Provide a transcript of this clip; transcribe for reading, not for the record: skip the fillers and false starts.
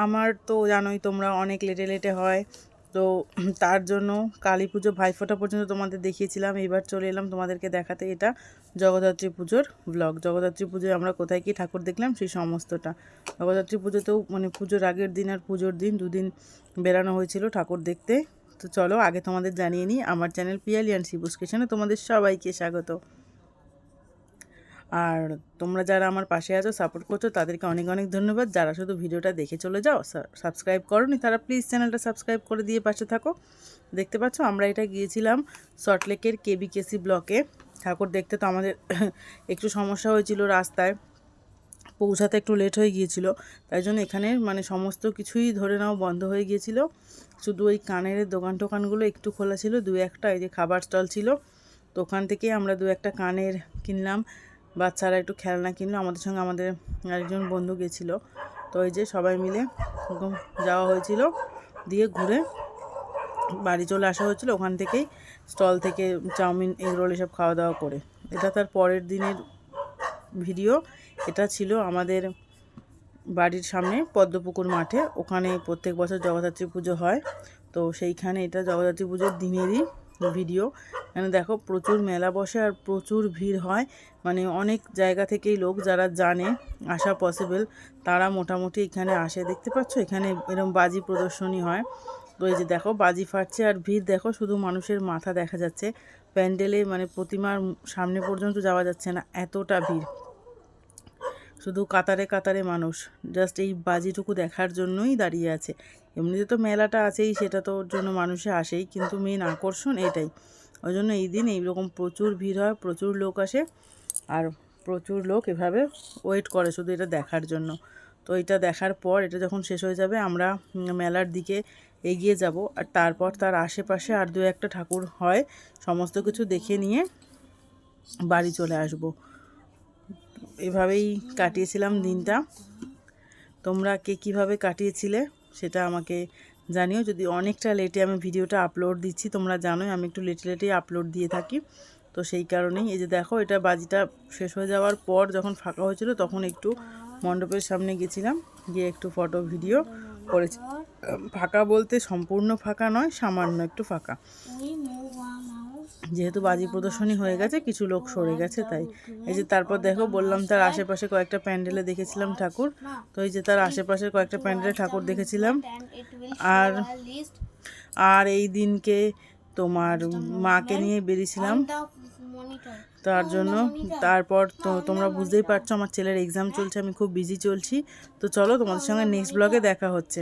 আমার তো জানোই তোমরা অনেক লেটে লেটে হয়, তো তার জন্য কালী পুজো ভাইফোঁটা পর্যন্ত তোমাদের দেখিয়েছিলাম। এবার চলে এলাম তোমাদেরকে দেখাতে এটা জগদ্ধাত্রী পুজোর ব্লগ। জগদ্ধাত্রী পুজোয় আমরা কোথায় কী ঠাকুর দেখলাম সেই সমস্তটা। জগদ্ধাত্রী পুজোতেও মানে পুজোর আগের দিন আর পুজোর দিন দুদিন বেরানো হয়েছিল ঠাকুর দেখতে। তো চলো আগে তোমাদের জানিয়ে নিই, আমার চ্যানেল পিয়ালি অ্যান্ড শিবুস কিচেনে তোমাদের সবাইকে স্বাগত। আর তোমরা যারা আমার পাশে আছো, সাপোর্ট করছো, তাদেরকে অনেক অনেক ধন্যবাদ। যারা শুধু ভিডিওটা দেখে চলে যাও, সাবস্ক্রাইব করোনি, তারা প্লিজ চ্যানেলটা সাবস্ক্রাইব করে দিয়ে পাশে থাকো। দেখতে পাচ্ছ আমরা এটা গিয়েছিলাম সল্টলেকের কেবিকেসি ব্লকে ঠাকুর দেখতে। তো আমাদের একটু সমস্যা হয়েছিল, রাস্তায় পৌঁছাতে একটু লেট হয়ে গিয়েছিল, তাই জন্য এখানে মানে সমস্ত কিছুই ধরে নাও বন্ধ হয়ে গিয়েছিল। শুধু ওই কানের দোকান টোকানগুলো একটু খোলা ছিল, দু একটা এই যে খাবার স্টল ছিল, তো ওখান থেকে আমরা দু একটা কানের কিনলাম, বাচ্চারা একটু খেলনা কিনলো। আমাদের সঙ্গে আমাদের আরেকজন বন্ধু গেছিলো, তো এই যে সবাই মিলে এরকম যাওয়া হয়েছিল, দিয়ে ঘুরে বাড়ি চলে আসা হয়েছিল। ওখান থেকেই স্টল থেকে চাউমিন এগরোল এসব খাওয়া দাওয়া করে। এটা তার পরের দিনের ভিডিও। এটা ছিল আমাদের বাড়ির সামনে পদ্মপুকুর মাঠে, ওখানে প্রত্যেক বছর জগদ্ধাত্রী পুজো হয়, তো সেইখানে এটা জগদ্ধাত্রী পুজোর দিনেরই ভিডিও। এখানে দেখো প্রচুর মেলা বসে আর প্রচুর ভিড় হয়, মানে অনেক জায়গা থেকেই লোক যারা জানে আসা পসিবল তারা মোটামুটি এখানে আসে। দেখতে পাচ্ছ এখানে এরকম বাজি প্রদর্শনী হয়, তো এই যে দেখো বাজি ফাটছে আর ভিড় দেখো, শুধু মানুষের মাথা দেখা যাচ্ছে প্যান্ডেলে, মানে প্রতিমার সামনে পর্যন্ত যাওয়া যাচ্ছে না, এতটা ভিড়। শুধু কাতারে কাতারে মানুষ জাস্ট এই বাজিটুকু দেখার জন্যই দাঁড়িয়ে আছে। এমনিতে তো মেলাটা আছেই, সেটা তো ওর জন্য মানুষে আসেই, কিন্তু মেন আকর্ষণ এটাই। ওই জন্য এই দিন এইরকম প্রচুর ভিড় হয়, প্রচুর লোক আসে, আর প্রচুর লোক এভাবে ওয়েট করে শুধু এটা দেখার জন্য। তো এটা দেখার পর এটা যখন শেষ হয়ে যাবে আমরা মেলার দিকে এগিয়ে যাব, আর তারপর তার আশেপাশে আর দু একটা ঠাকুর হয়, সমস্ত কিছু দেখে নিয়ে বাড়ি চলে আসব। এভাবেই কাটিয়েছিলাম দিনটা। তোমরা কে কীভাবে কাটিয়েছিলে সেটা আমাকে জানিও। যদি অনেকটা লেটে আমি ভিডিওটা আপলোড দিচ্ছি, তোমরা জানোই আমি একটু লেটে লেটেই আপলোড দিয়ে থাকি, তো সেই কারণেই। এই যে দেখো এটা বাজিটা শেষ হয়ে যাওয়ার পর যখন ফাঁকা হয়েছিল তখন একটু মণ্ডপের সামনে গেছিলাম, গিয়ে একটু ফটো ভিডিও করেছি। ফাঁকা বলতে সম্পূর্ণ ফাঁকা নয়, সামান্য একটু ফাঁকা, যেহেতু বাজি প্রদর্শনী হয়ে গেছে কিছু লোক সরে গেছে তাই। এই যে তারপর দেখো বললাম তার আশেপাশে কয়েকটা প্যান্ডেলে দেখেছিলাম ঠাকুর, তো এই যে তার আশেপাশে কয়েকটা প্যান্ডেলে ঠাকুর দেখেছিলাম। আর আর এই দিনকে তোমার মাকে নিয়ে বেরিয়েছিলাম, তার জন্য। তারপর তো তোমরা বুঝতেই পারছো আমার ছেলের এক্সাম চলছে, আমি খুব বিজি চলছি। তো চলো তোমাদের সঙ্গে নেক্সট ব্লগে দেখা হচ্ছে।